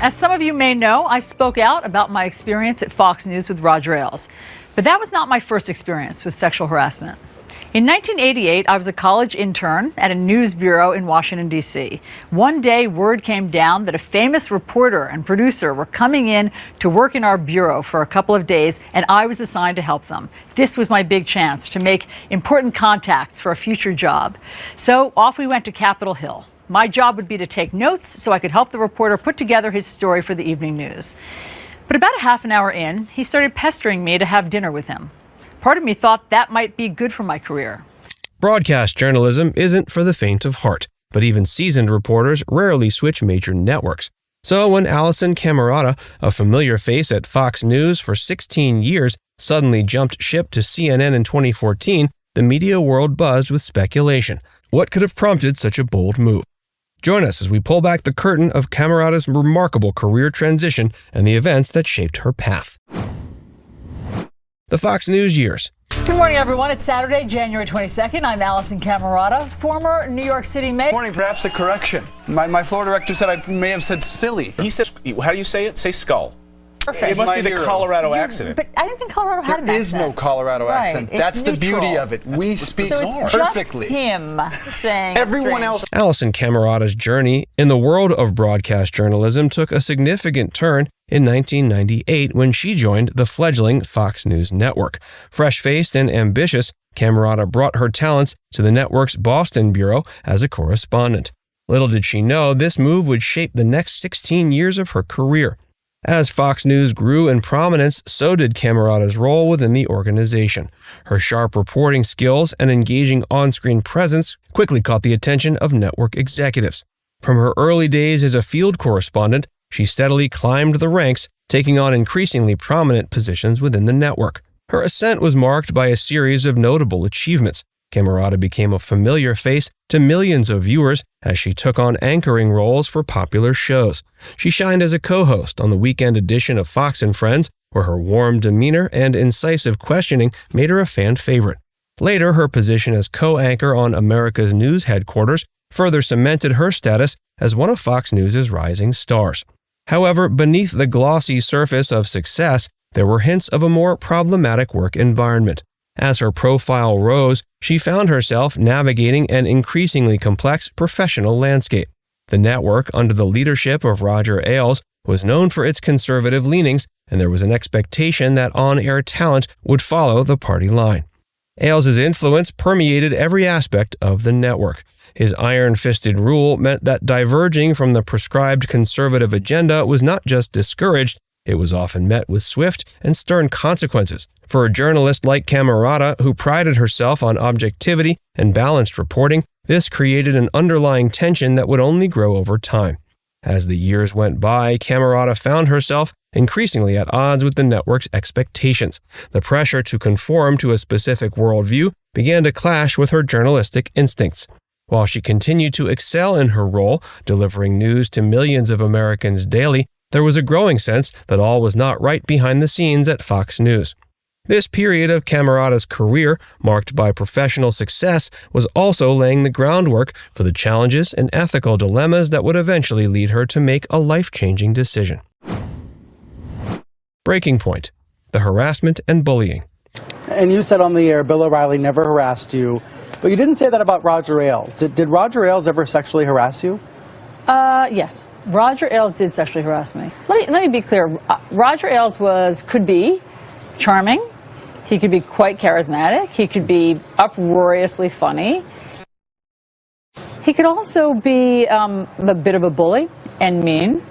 As some of you may know, I spoke out about my experience at Fox News with Roger Ailes. But that was not my first experience with sexual harassment. In 1988, I was a college intern at a news bureau in Washington, D.C. One day, word came down that a famous reporter and producer were coming in to work in our bureau for a couple of days, and I was assigned to help them. This was my big chance to make important contacts for a future job. So off we went to Capitol Hill. My job would be to take notes so I could help the reporter put together his story for the evening news. But about a half an hour in, he started pestering me to have dinner with him. Part of me thought that might be good for my career. Broadcast journalism isn't for the faint of heart, but even seasoned reporters rarely switch major networks. So when Alisyn Camerota, a familiar face at Fox News for 16 years, suddenly jumped ship to CNN in 2014, the media world buzzed with speculation. What could have prompted such a bold move? Join us as we pull back the curtain of Camerota's remarkable career transition and the events that shaped her path. The Fox News years. Good morning, everyone. It's Saturday, January 22nd. I'm Alisyn Camerota, former New York City mayor. Good morning, perhaps a correction. My floor director said I may have said silly. He said, how do you say it? Say skull. Perfect. It must be the Colorado accent. But I didn't think Colorado had an accent. There is no Colorado accent. Right. That's the neutral. beauty of it. We speak so it's perfectly. Just him saying Everyone else. Alisyn Camerota's journey in the world of broadcast journalism took a significant turn in 1998 when she joined the fledgling Fox News network. Fresh-faced and ambitious, Camerota brought her talents to the network's Boston bureau as a correspondent. Little did she know this move would shape the next 16 years of her career. As Fox News grew in prominence, so did Camerota's role within the organization. Her sharp reporting skills and engaging on-screen presence quickly caught the attention of network executives. From her early days as a field correspondent, she steadily climbed the ranks, taking on increasingly prominent positions within the network. Her ascent was marked by a series of notable achievements. Camerota became a familiar face to millions of viewers as she took on anchoring roles for popular shows. She shined as a co-host on the weekend edition of Fox and Friends, where her warm demeanor and incisive questioning made her a fan favorite. Later, her position as co-anchor on America's News headquarters further cemented her status as one of Fox News' rising stars. However, beneath the glossy surface of success, there were hints of a more problematic work environment. As her profile rose, she found herself navigating an increasingly complex professional landscape. The network, under the leadership of Roger Ailes, was known for its conservative leanings, and there was an expectation that on-air talent would follow the party line. Ailes' influence permeated every aspect of the network. His iron-fisted rule meant that diverging from the prescribed conservative agenda was not just discouraged, it was often met with swift and stern consequences. For a journalist like Camerota, who prided herself on objectivity and balanced reporting, this created an underlying tension that would only grow over time. As the years went by, Camerota found herself increasingly at odds with the network's expectations. The pressure to conform to a specific worldview began to clash with her journalistic instincts. While she continued to excel in her role, delivering news to millions of Americans daily, there was a growing sense that all was not right behind the scenes at Fox News. This period of Camerota's career, marked by professional success, was also laying the groundwork for the challenges and ethical dilemmas that would eventually lead her to make a life-changing decision. Breaking point: the harassment and bullying. And you said on the air, Bill O'Reilly never harassed you, but you didn't say that about Roger Ailes. Did Roger Ailes ever sexually harass you? Yes. Roger Ailes did sexually harass me. Let me be clear. Roger Ailes could be charming. He could be quite charismatic. He could be uproariously funny. He could also be a bit of a bully and mean.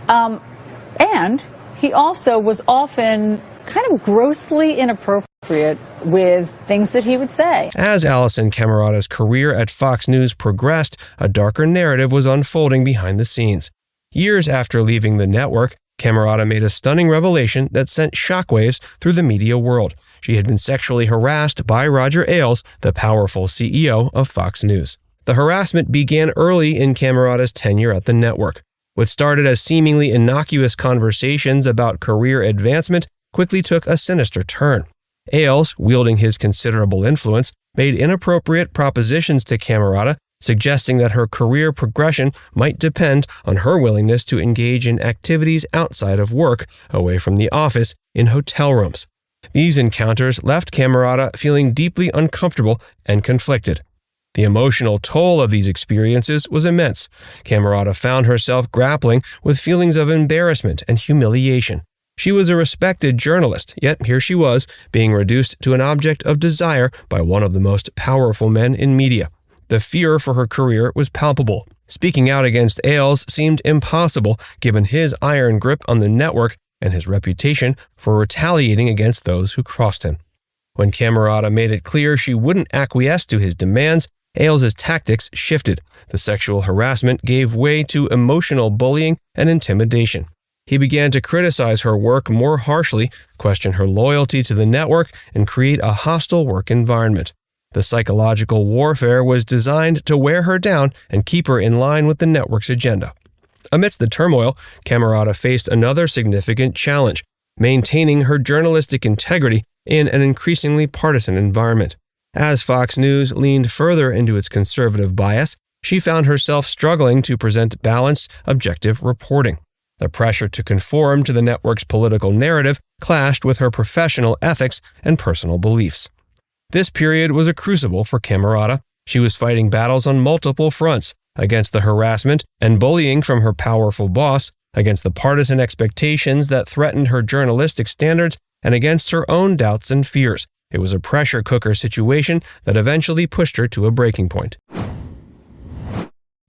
And he also was often kind of grossly inappropriate with things that he would say. As Alisyn Camerota's career at Fox News progressed, a darker narrative was unfolding behind the scenes. Years after leaving the network, Camerota made a stunning revelation that sent shockwaves through the media world. She had been sexually harassed by Roger Ailes, the powerful CEO of Fox News. The harassment began early in Camerota's tenure at the network. What started as seemingly innocuous conversations about career advancement quickly took a sinister turn. Ailes, wielding his considerable influence, made inappropriate propositions to Camerota suggesting that her career progression might depend on her willingness to engage in activities outside of work, away from the office, in hotel rooms. These encounters left Camerota feeling deeply uncomfortable and conflicted. The emotional toll of these experiences was immense. Camerota found herself grappling with feelings of embarrassment and humiliation. She was a respected journalist, yet here she was, being reduced to an object of desire by one of the most powerful men in media. The fear for her career was palpable. Speaking out against Ailes seemed impossible given his iron grip on the network and his reputation for retaliating against those who crossed him. When Camerota made it clear she wouldn't acquiesce to his demands, Ailes' tactics shifted. The sexual harassment gave way to emotional bullying and intimidation. He began to criticize her work more harshly, question her loyalty to the network, and create a hostile work environment. The psychological warfare was designed to wear her down and keep her in line with the network's agenda. Amidst the turmoil, Camerota faced another significant challenge: maintaining her journalistic integrity in an increasingly partisan environment. As Fox News leaned further into its conservative bias, she found herself struggling to present balanced, objective reporting. The pressure to conform to the network's political narrative clashed with her professional ethics and personal beliefs. This period was a crucible for Camerota. She was fighting battles on multiple fronts: against the harassment and bullying from her powerful boss, against the partisan expectations that threatened her journalistic standards, and against her own doubts and fears. It was a pressure cooker situation that eventually pushed her to a breaking point.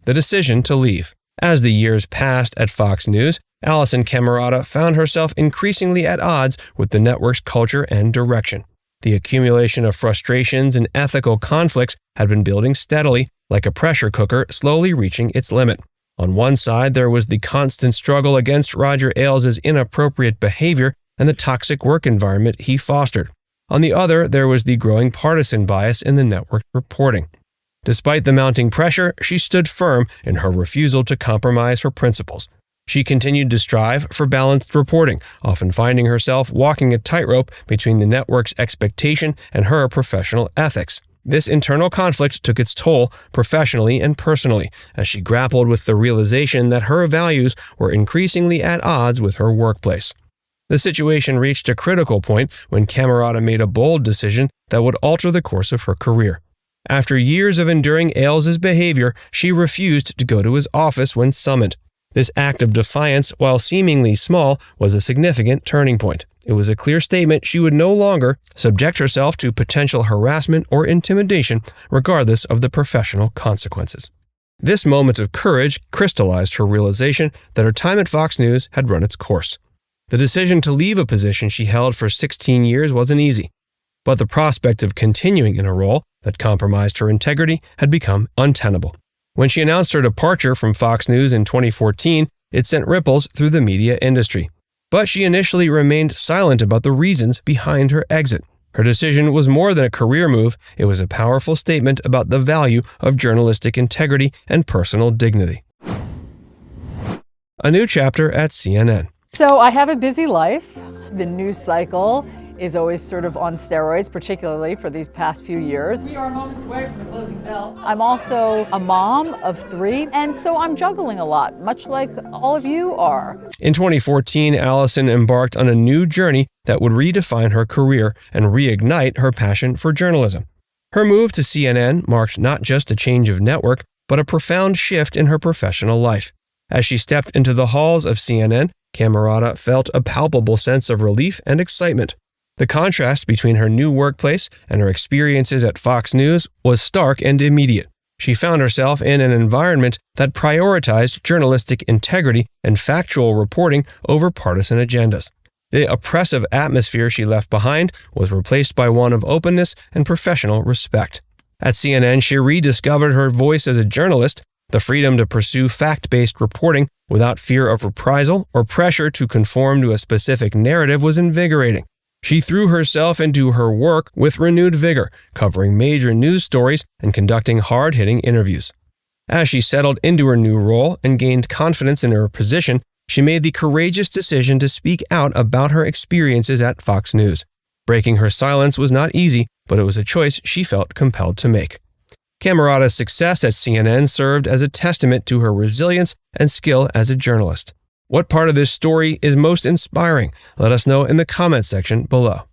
The decision to leave. As the years passed at Fox News, Alisyn Camerota found herself increasingly at odds with the network's culture and direction. The accumulation of frustrations and ethical conflicts had been building steadily, like a pressure cooker slowly reaching its limit. On one side, there was the constant struggle against Roger Ailes' inappropriate behavior and the toxic work environment he fostered. On the other, there was the growing partisan bias in the network reporting. Despite the mounting pressure, she stood firm in her refusal to compromise her principles. She continued to strive for balanced reporting, often finding herself walking a tightrope between the network's expectation and her professional ethics. This internal conflict took its toll professionally and personally, as she grappled with the realization that her values were increasingly at odds with her workplace. The situation reached a critical point when Camerota made a bold decision that would alter the course of her career. After years of enduring Ailes' behavior, she refused to go to his office when summoned. This act of defiance, while seemingly small, was a significant turning point. It was a clear statement she would no longer subject herself to potential harassment or intimidation, regardless of the professional consequences. This moment of courage crystallized her realization that her time at Fox News had run its course. The decision to leave a position she held for 16 years wasn't easy, but the prospect of continuing in a role that compromised her integrity had become untenable. When she announced her departure from Fox News in 2014, it sent ripples through the media industry. But she initially remained silent about the reasons behind her exit. Her decision was more than a career move, it was a powerful statement about the value of journalistic integrity and personal dignity. A new chapter at CNN. So I have a busy life. The news cycle is always sort of on steroids, particularly for these past few years. We are moments away from the closing bell. I'm also a mom of 3, and so I'm juggling a lot, much like all of you are. In 2014, Alisyn embarked on a new journey that would redefine her career and reignite her passion for journalism. Her move to CNN marked not just a change of network, but a profound shift in her professional life. As she stepped into the halls of CNN, Camerota felt a palpable sense of relief and excitement. The contrast between her new workplace and her experiences at Fox News was stark and immediate. She found herself in an environment that prioritized journalistic integrity and factual reporting over partisan agendas. The oppressive atmosphere she left behind was replaced by one of openness and professional respect. At CNN, she rediscovered her voice as a journalist. The freedom to pursue fact-based reporting without fear of reprisal or pressure to conform to a specific narrative was invigorating. She threw herself into her work with renewed vigor, covering major news stories and conducting hard-hitting interviews. As she settled into her new role and gained confidence in her position, she made the courageous decision to speak out about her experiences at Fox News. Breaking her silence was not easy, but it was a choice she felt compelled to make. Camerota's success at CNN served as a testament to her resilience and skill as a journalist. What part of this story is most inspiring? Let us know in the comments section below.